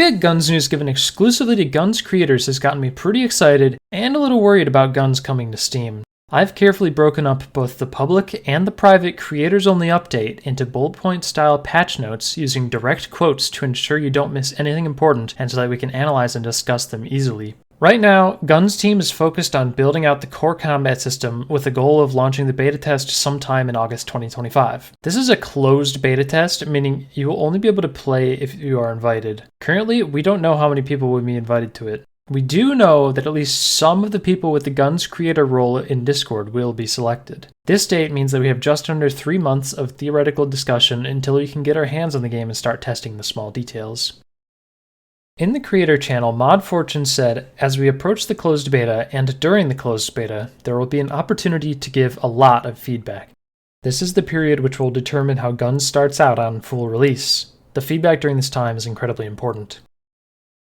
big GunZ news given exclusively to GunZ creators has gotten me pretty excited and a little worried about GunZ coming to Steam. I've carefully broken up both the public and the private creators-only update into bullet point style patch notes using direct quotes to ensure you don't miss anything important and so that we can analyze and discuss them easily. Right now, GunZ team is focused on building out the core combat system with the goal of launching the beta test sometime in August 2025. This is a closed beta test, meaning you will only be able to play if you are invited. Currently, we don't know how many people will be invited to it. We do know that at least some of the people with the GunZ creator role in Discord will be selected. This date means that we have just under 3 months of theoretical discussion until we can get our hands on the game and start testing the small details. In the creator channel, Mod Fortune said, as we approach the closed beta and during the closed beta, there will be an opportunity to give a lot of feedback. This is the period which will determine how GunZ starts out on full release. The feedback during this time is incredibly important.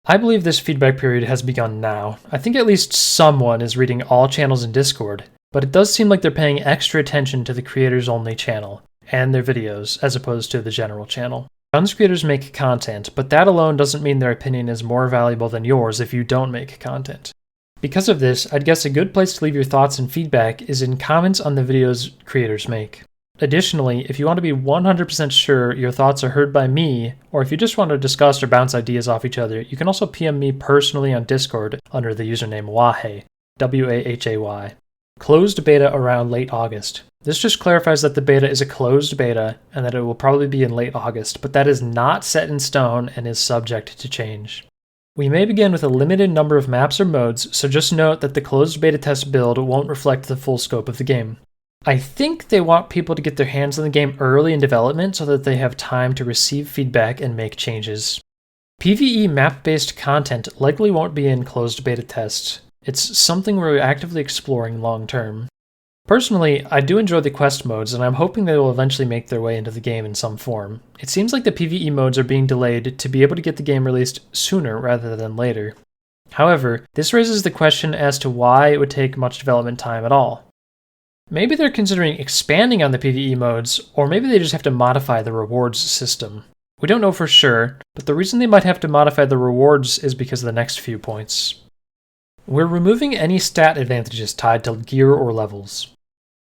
I believe this feedback period has begun now. I think at least someone is reading all channels in Discord, but it does seem like they're paying extra attention to the creators only channel and their videos as opposed to the general channel. GunZ creators make content, but that alone doesn't mean their opinion is more valuable than yours if you don't make content. Because of this, I'd guess a good place to leave your thoughts and feedback is in comments on the videos creators make. Additionally, if you want to be 100% sure your thoughts are heard by me, or if you just want to discuss or bounce ideas off each other, you can also PM me personally on Discord under the username Wahay, W-A-H-A-Y. Closed beta around late August. This just clarifies that the beta is a closed beta and that it will probably be in late August, but that is not set in stone and is subject to change. We may begin with a limited number of maps or modes, so just note that the closed beta test build won't reflect the full scope of the game. I think they want people to get their hands on the game early in development so that they have time to receive feedback and make changes. PvE map-based content likely won't be in closed beta tests. It's something we're actively exploring long term. Personally, I do enjoy the quest modes, and I'm hoping they will eventually make their way into the game in some form. It seems like the PvE modes are being delayed to be able to get the game released sooner rather than later. However, this raises the question as to why it would take much development time at all. Maybe they're considering expanding on the PvE modes, or maybe they just have to modify the rewards system. We don't know for sure, but the reason they might have to modify the rewards is because of the next few points. We're removing any stat advantages tied to gear or levels.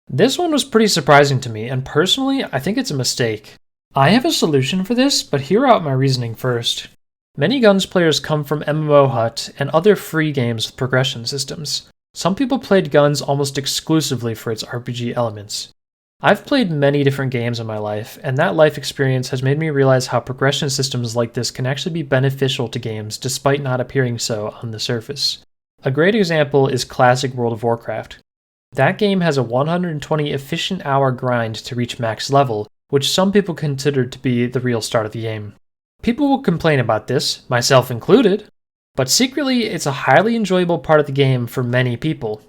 This one was pretty surprising to me, and personally, I think it's a mistake. I have a solution for this, but hear out my reasoning first. Many GunZ players come from MMO Hut and other free games with progression systems. Some people played GunZ almost exclusively for its RPG elements. I've played many different games in my life, and that life experience has made me realize how progression systems like this can actually be beneficial to games despite not appearing so on the surface. A great example is classic World of Warcraft. That game has a 120 efficient hour grind to reach max level, which some people consider to be the real start of the game. People will complain about this, myself included, but secretly it's a highly enjoyable part of the game for many people.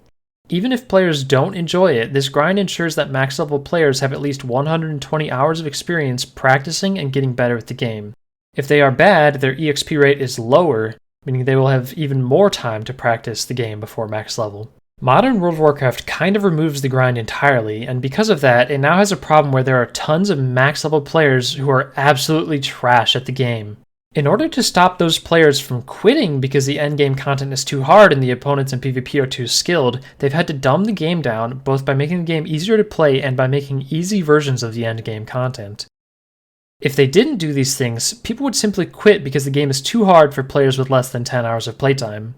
Even if players don't enjoy it, this grind ensures that max level players have at least 120 hours of experience practicing and getting better at the game. If they are bad, their EXP rate is lower, meaning they will have even more time to practice the game before max level. Modern World of Warcraft kind of removes the grind entirely, and because of that, it now has a problem where there are tons of max level players who are absolutely trash at the game. In order to stop those players from quitting because the endgame content is too hard and the opponents in PvP are too skilled, they've had to dumb the game down, both by making the game easier to play and by making easy versions of the endgame content. If they didn't do these things, people would simply quit because the game is too hard for players with less than 10 hours of playtime.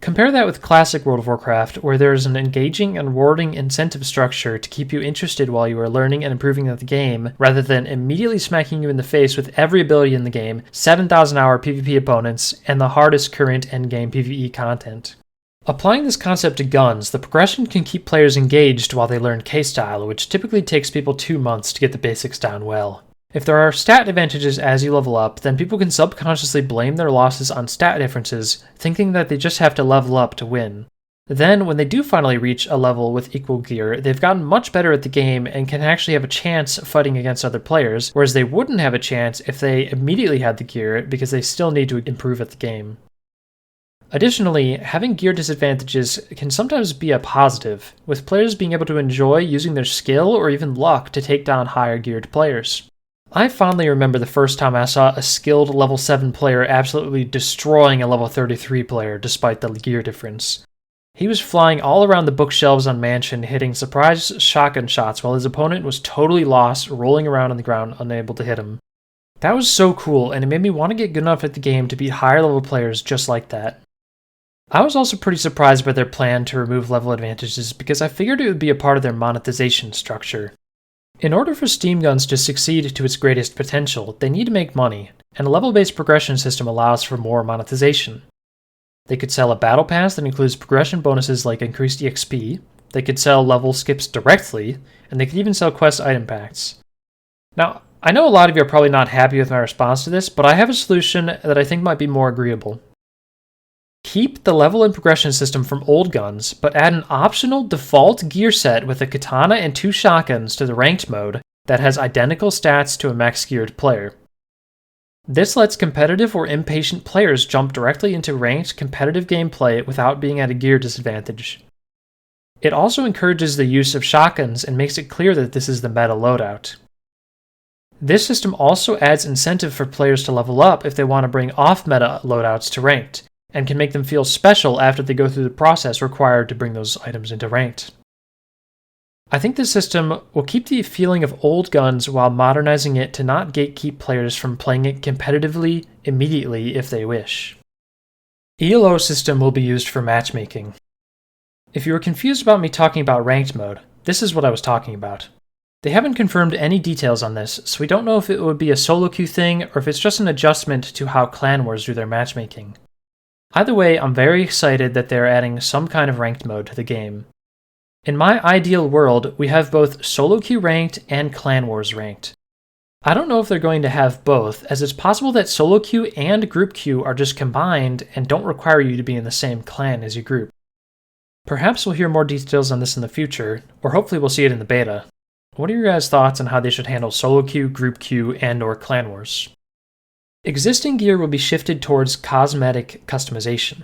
Compare that with classic World of Warcraft, where there is an engaging and rewarding incentive structure to keep you interested while you are learning and improving the game, rather than immediately smacking you in the face with every ability in the game, 7,000 hour PvP opponents, and the hardest current endgame PvE content. Applying this concept to GunZ, the progression can keep players engaged while they learn K-Style, which typically takes people 2 months to get the basics down well. If there are stat advantages as you level up, then people can subconsciously blame their losses on stat differences, thinking that they just have to level up to win. Then, when they do finally reach a level with equal gear, they've gotten much better at the game and can actually have a chance fighting against other players, whereas they wouldn't have a chance if they immediately had the gear because they still need to improve at the game. Additionally, having gear disadvantages can sometimes be a positive, with players being able to enjoy using their skill or even luck to take down higher geared players. I fondly remember the first time I saw a skilled level 7 player absolutely destroying a level 33 player despite the gear difference. He was flying all around the bookshelves on Mansion, hitting surprise shotgun shots while his opponent was totally lost, rolling around on the ground, unable to hit him. That was so cool, and it made me want to get good enough at the game to beat higher level players just like that. I was also pretty surprised by their plan to remove level advantages because I figured it would be a part of their monetization structure. In order for Steam Guns to succeed to its greatest potential, they need to make money, and a level-based progression system allows for more monetization. They could sell a battle pass that includes progression bonuses like increased EXP, they could sell level skips directly, and they could even sell quest item packs. Now, I know a lot of you are probably not happy with my response to this, but I have a solution that I think might be more agreeable. Keep the level and progression system from old guns, but add an optional default gear set with a katana and 2 shotguns to the ranked mode that has identical stats to a max geared player. This lets competitive or impatient players jump directly into ranked competitive gameplay without being at a gear disadvantage. It also encourages the use of shotguns and makes it clear that this is the meta loadout. This system also adds incentive for players to level up if they want to bring off-meta loadouts to ranked, and can make them feel special after they go through the process required to bring those items into ranked. I think this system will keep the feeling of old guns while modernizing it to not gatekeep players from playing it competitively immediately if they wish. ELO system will be used for matchmaking. If you were confused about me talking about ranked mode, this is what I was talking about. They haven't confirmed any details on this, so we don't know if it would be a solo queue thing or if it's just an adjustment to how clan wars do their matchmaking. Either way, I'm very excited that they're adding some kind of ranked mode to the game. In my ideal world, we have both solo queue ranked and clan wars ranked. I don't know if they're going to have both, as it's possible that solo queue and group queue are just combined and don't require you to be in the same clan as your group. Perhaps we'll hear more details on this in the future, or hopefully we'll see it in the beta. What are your guys' thoughts on how they should handle solo queue, group queue, and/or clan wars? Existing gear will be shifted towards cosmetic customization.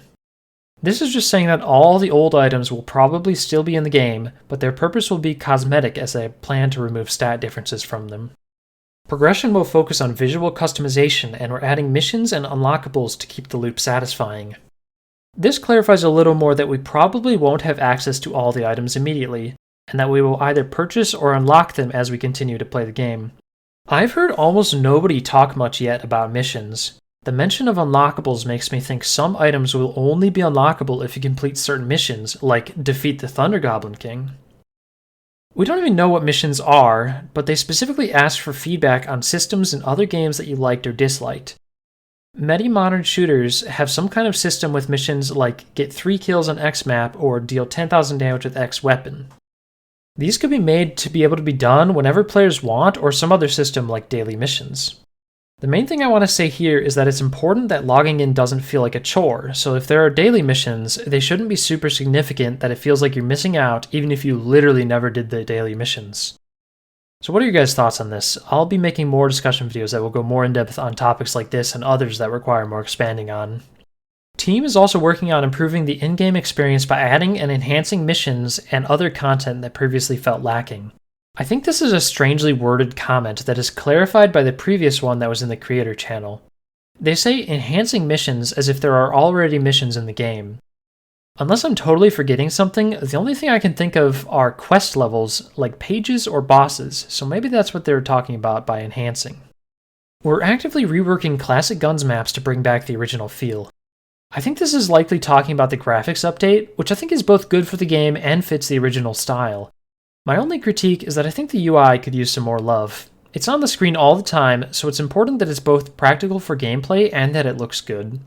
This is just saying that all the old items will probably still be in the game, but their purpose will be cosmetic as they plan to remove stat differences from them. Progression will focus on visual customization, and we're adding missions and unlockables to keep the loop satisfying. This clarifies a little more that we probably won't have access to all the items immediately, and that we will either purchase or unlock them as we continue to play the game. I've heard almost nobody talk much yet about missions. The mention of unlockables makes me think some items will only be unlockable if you complete certain missions, like defeat the Thunder Goblin King. We don't even know what missions are, but they specifically ask for feedback on systems in other games that you liked or disliked. Many modern shooters have some kind of system with missions like get 3 kills on X map or deal 10,000 damage with X weapon. These could be made to be able to be done whenever players want or some other system like daily missions. The main thing I want to say here is that it's important that logging in doesn't feel like a chore, so if there are daily missions, they shouldn't be super significant that it feels like you're missing out even if you literally never did the daily missions. So what are your guys' thoughts on this? I'll be making more discussion videos that will go more in depth on topics like this and others that require more expanding on. Team is also working on improving the in-game experience by adding and enhancing missions and other content that previously felt lacking. I think this is a strangely worded comment that is clarified by the previous one that was in the creator channel. They say enhancing missions as if there are already missions in the game. Unless I'm totally forgetting something, the only thing I can think of are quest levels like pages or bosses, so maybe that's what they were talking about by enhancing. We're actively reworking classic GunZ maps to bring back the original feel. I think this is likely talking about the graphics update, which I think is both good for the game and fits the original style. My only critique is that I think the UI could use some more love. It's on the screen all the time, so it's important that it's both practical for gameplay and that it looks good.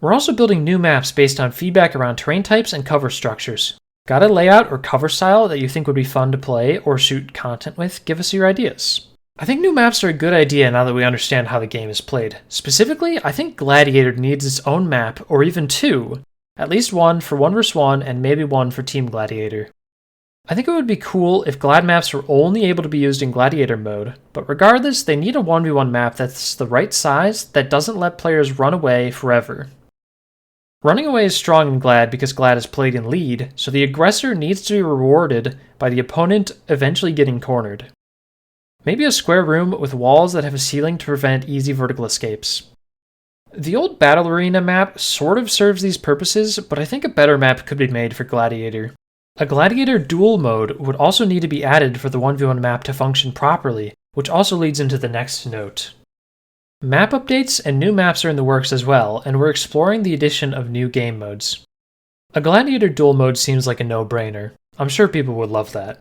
We're also building new maps based on feedback around terrain types and cover structures. Got a layout or cover style that you think would be fun to play or shoot content with? Give us your ideas. I think new maps are a good idea now that we understand how the game is played. Specifically, I think Gladiator needs its own map, or even 2. At least one for 1 vs 1 and maybe one for Team Gladiator. I think it would be cool if Glad maps were only able to be used in Gladiator mode, but regardless, they need a 1v1 map that's the right size that doesn't let players run away forever. Running away is strong in Glad because Glad is played in lead, so the aggressor needs to be rewarded by the opponent eventually getting cornered. Maybe a square room with walls that have a ceiling to prevent easy vertical escapes. The old Battle Arena map sort of serves these purposes, but I think a better map could be made for Gladiator. A Gladiator duel mode would also need to be added for the 1v1 map to function properly, which also leads into the next note. Map updates and new maps are in the works as well, and we're exploring the addition of new game modes. A Gladiator duel mode seems like a no-brainer. I'm sure people would love that.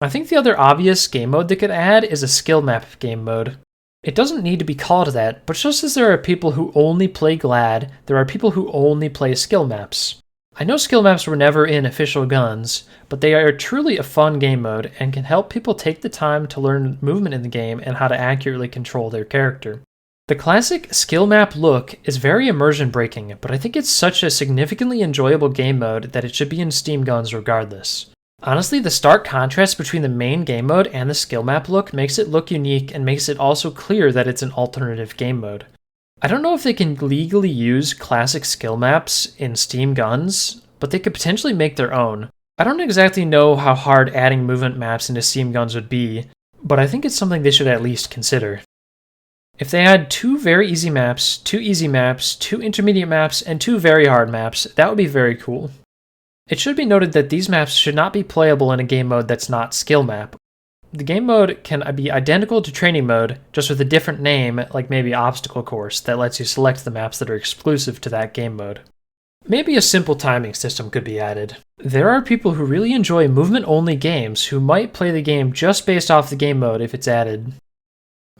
I think the other obvious game mode they could add is a skill map game mode. It doesn't need to be called that, but just as there are people who only play Glad, there are people who only play skill maps. I know skill maps were never in official GunZ, but they are truly a fun game mode and can help people take the time to learn movement in the game and how to accurately control their character. The classic skill map look is very immersion breaking, but I think it's such a significantly enjoyable game mode that it should be in Steam GunZ regardless. Honestly, the stark contrast between the main game mode and the skill map look makes it look unique and makes it also clear that it's an alternative game mode. I don't know if they can legally use classic skill maps in Steam GunZ, but they could potentially make their own. I don't exactly know how hard adding movement maps into Steam GunZ would be, but I think it's something they should at least consider. If they had 2 very easy maps, 2 easy maps, 2 intermediate maps, and 2 very hard maps, that would be very cool. It should be noted that these maps should not be playable in a game mode that's not skill map. The game mode can be identical to training mode, just with a different name, like maybe obstacle course, that lets you select the maps that are exclusive to that game mode. Maybe a simple timing system could be added. There are people who really enjoy movement-only games who might play the game just based off the game mode if it's added.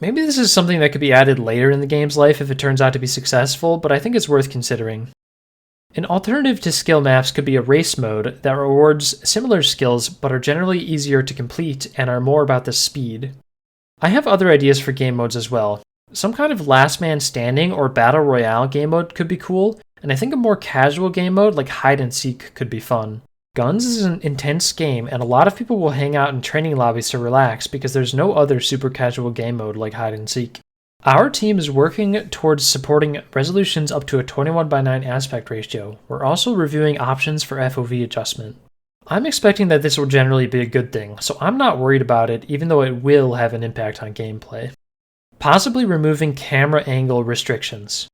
Maybe this is something that could be added later in the game's life if it turns out to be successful, but I think it's worth considering. An alternative to skill maps could be a race mode that rewards similar skills but are generally easier to complete and are more about the speed. I have other ideas for game modes as well. Some kind of last man standing or battle royale game mode could be cool, and I think a more casual game mode like hide and seek could be fun. GunZ is an intense game, and a lot of people will hang out in training lobbies to relax because there's no other super casual game mode like hide and seek. Our team is working towards supporting resolutions up to a 21:9 aspect ratio. We're also reviewing options for FOV adjustment. I'm expecting that this will generally be a good thing, so I'm not worried about it even though it will have an impact on gameplay. Possibly removing camera angle restrictions.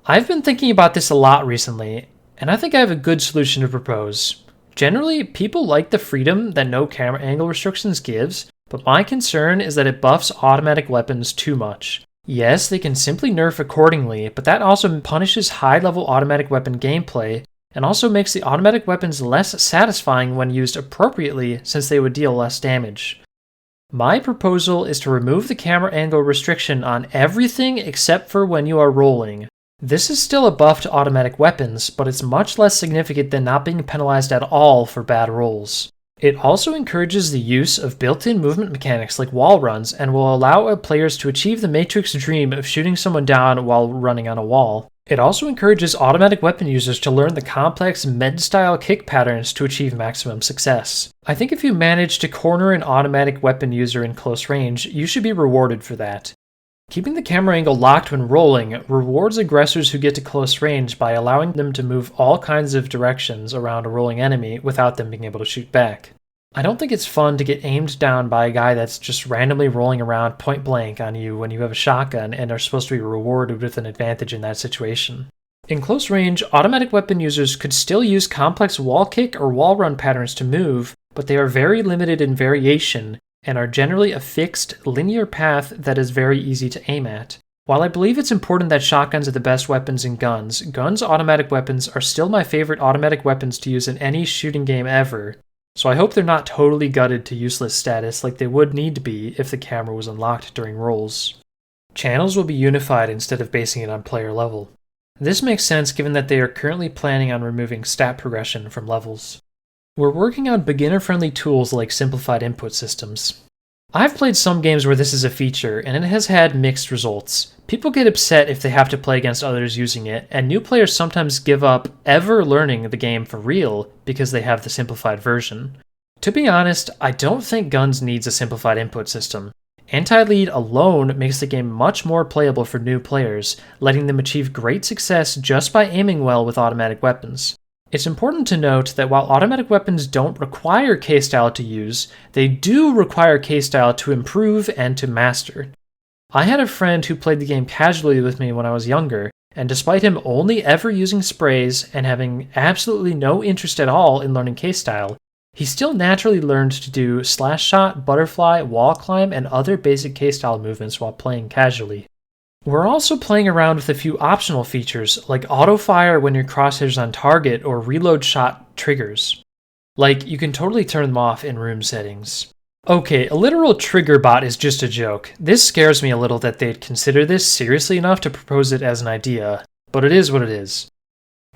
I've been thinking about this a lot recently, and I think I have a good solution to propose. Generally, people like the freedom that no camera angle restrictions gives, but my concern is that it buffs automatic weapons too much. Yes, they can simply nerf accordingly, but that also punishes high-level automatic weapon gameplay, and also makes the automatic weapons less satisfying when used appropriately since they would deal less damage. My proposal is to remove the camera angle restriction on everything except for when you are rolling. This is still a buff to automatic weapons, but it's much less significant than not being penalized at all for bad rolls. It also encourages the use of built-in movement mechanics like wall runs and will allow players to achieve the Matrix dream of shooting someone down while running on a wall. It also encourages automatic weapon users to learn the complex med-style kick patterns to achieve maximum success. I think if you manage to corner an automatic weapon user in close range, you should be rewarded for that. Keeping the camera angle locked when rolling rewards aggressors who get to close range by allowing them to move all kinds of directions around a rolling enemy without them being able to shoot back. I don't think it's fun to get aimed down by a guy that's just randomly rolling around point blank on you when you have a shotgun and are supposed to be rewarded with an advantage in that situation. In close range, automatic weapon users could still use complex wall kick or wall run patterns to move, but they are very limited in variation and are generally a fixed, linear path that is very easy to aim at. While I believe it's important that shotguns are the best weapons in GunZ, GunZ automatic weapons are still my favorite automatic weapons to use in any shooting game ever, so I hope they're not totally gutted to useless status like they would need to be if the camera was unlocked during rolls. Channels will be unified instead of basing it on player level. This makes sense given that they are currently planning on removing stat progression from levels. We're working on beginner-friendly tools like simplified input systems. I've played some games where this is a feature, and it has had mixed results. People get upset if they have to play against others using it, and new players sometimes give up ever learning the game for real because they have the simplified version. To be honest, I don't think GunZ needs a simplified input system. Anti-lead alone makes the game much more playable for new players, letting them achieve great success just by aiming well with automatic weapons. It's important to note that while automatic weapons don't require K-Style to use, they do require K-Style to improve and to master. I had a friend who played the game casually with me when I was younger, and despite him only ever using sprays and having absolutely no interest at all in learning K-Style, he still naturally learned to do slash shot, butterfly, wall climb, and other basic K-Style movements while playing casually. We're also playing around with a few optional features, like auto-fire when your crosshair's on target or reload shot triggers. Like, you can totally turn them off in room settings. Okay, a literal trigger bot is just a joke. This scares me a little that they'd consider this seriously enough to propose it as an idea, but it is what it is.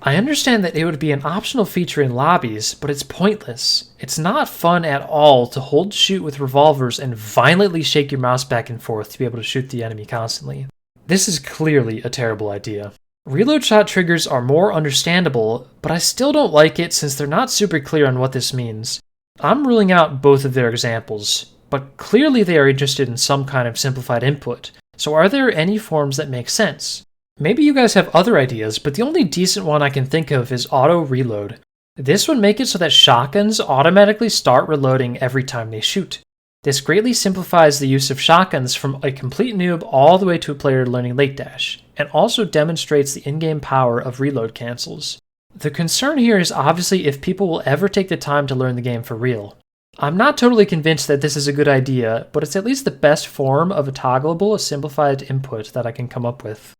I understand that it would be an optional feature in lobbies, but it's pointless. It's not fun at all to hold shoot with revolvers and violently shake your mouse back and forth to be able to shoot the enemy constantly. This is clearly a terrible idea. Reload shot triggers are more understandable, but I still don't like it since they're not super clear on what this means. I'm ruling out both of their examples, but clearly they are interested in some kind of simplified input, so are there any forms that make sense? Maybe you guys have other ideas, but the only decent one I can think of is auto reload. This would make it so that shotguns automatically start reloading every time they shoot. This greatly simplifies the use of shotguns from a complete noob all the way to a player learning late dash, and also demonstrates the in-game power of reload cancels. The concern here is obviously if people will ever take the time to learn the game for real. I'm not totally convinced that this is a good idea, but it's at least the best form of a toggleable, simplified input that I can come up with.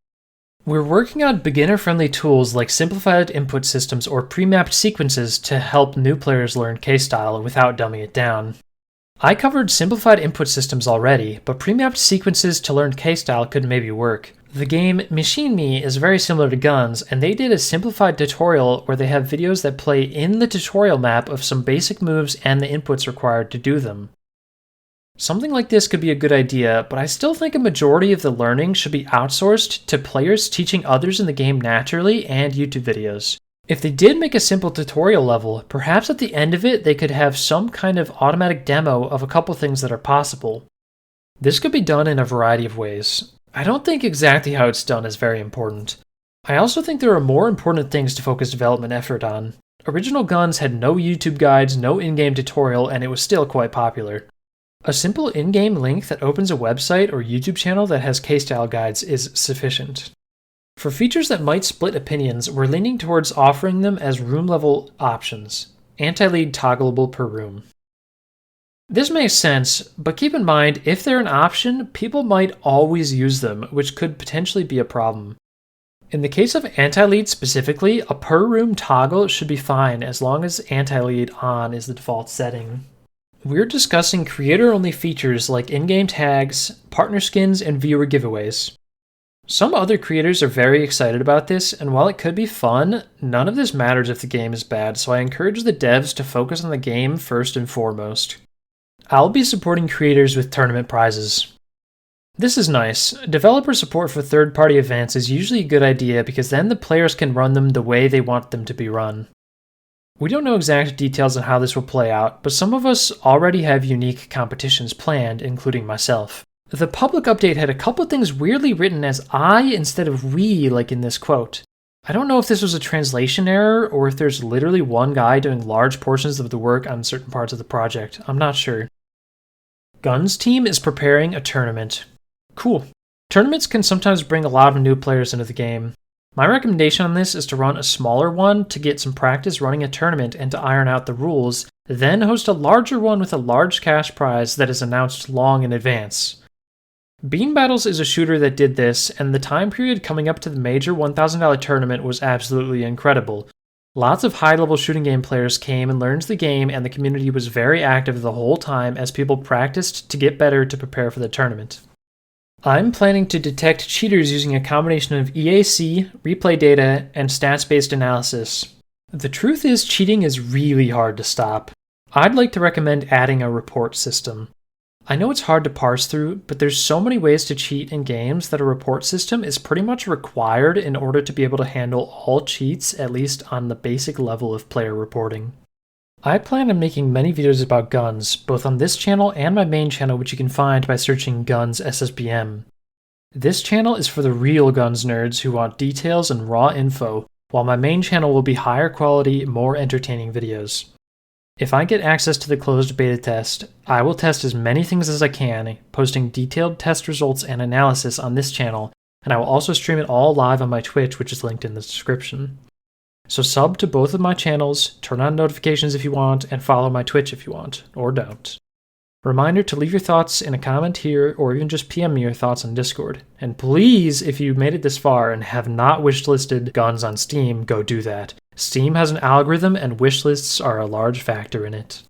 We're working on beginner-friendly tools like simplified input systems or pre-mapped sequences to help new players learn K-Style without dumbing it down. I covered simplified input systems already, but pre-mapped sequences to learn K-Style could maybe work. The game Machine Me is very similar to GunZ, and they did a simplified tutorial where they have videos that play in the tutorial map of some basic moves and the inputs required to do them. Something like this could be a good idea, but I still think a majority of the learning should be outsourced to players teaching others in the game naturally and YouTube videos. If they did make a simple tutorial level, perhaps at the end of it they could have some kind of automatic demo of a couple things that are possible. This could be done in a variety of ways. I don't think exactly how it's done is very important. I also think there are more important things to focus development effort on. Original GunZ had no YouTube guides, no in-game tutorial, and it was still quite popular. A simple in-game link that opens a website or YouTube channel that has K-Style guides is sufficient. For features that might split opinions, we're leaning towards offering them as room-level options, anti-lead toggleable per room. This makes sense, but keep in mind, if they're an option, people might always use them, which could potentially be a problem. In the case of anti-lead specifically, a per-room toggle should be fine as long as anti-lead on is the default setting. We're discussing creator-only features like in-game tags, partner skins, and viewer giveaways. Some other creators are very excited about this, and while it could be fun, none of this matters if the game is bad, so I encourage the devs to focus on the game first and foremost. I'll be supporting creators with tournament prizes. This is nice. Developer support for third-party events is usually a good idea because then the players can run them the way they want them to be run. We don't know exact details on how this will play out, but some of us already have unique competitions planned, including myself. The public update had a couple things weirdly written as I instead of we, like in this quote. I don't know if this was a translation error or if there's literally one guy doing large portions of the work on certain parts of the project. I'm not sure. GunZ team is preparing a tournament. Cool. Tournaments can sometimes bring a lot of new players into the game. My recommendation on this is to run a smaller one to get some practice running a tournament and to iron out the rules, then host a larger one with a large cash prize that is announced long in advance. Bean Battles is a shooter that did this, and the time period coming up to the major $1,000 tournament was absolutely incredible. Lots of high-level shooting game players came and learned the game, and the community was very active the whole time as people practiced to get better to prepare for the tournament. I'm planning to detect cheaters using a combination of EAC, replay data, and stats-based analysis. The truth is, cheating is really hard to stop. I'd like to recommend adding a report system. I know it's hard to parse through, but there's so many ways to cheat in games that a report system is pretty much required in order to be able to handle all cheats, at least on the basic level of player reporting. I plan on making many videos about GunZ, both on this channel and my main channel, which you can find by searching GunZ SSBM. This channel is for the real GunZ nerds who want details and raw info, while my main channel will be higher quality, more entertaining videos. If I get access to the closed beta test, I will test as many things as I can, posting detailed test results and analysis on this channel, and I will also stream it all live on my Twitch, which is linked in the description. So sub to both of my channels, turn on notifications if you want, and follow my Twitch if you want, or don't. Reminder to leave your thoughts in a comment here, or even just PM me your thoughts on Discord. And please, if you made it this far and have not wishlisted GunZ on Steam, go do that. Steam has an algorithm and wishlists are a large factor in it.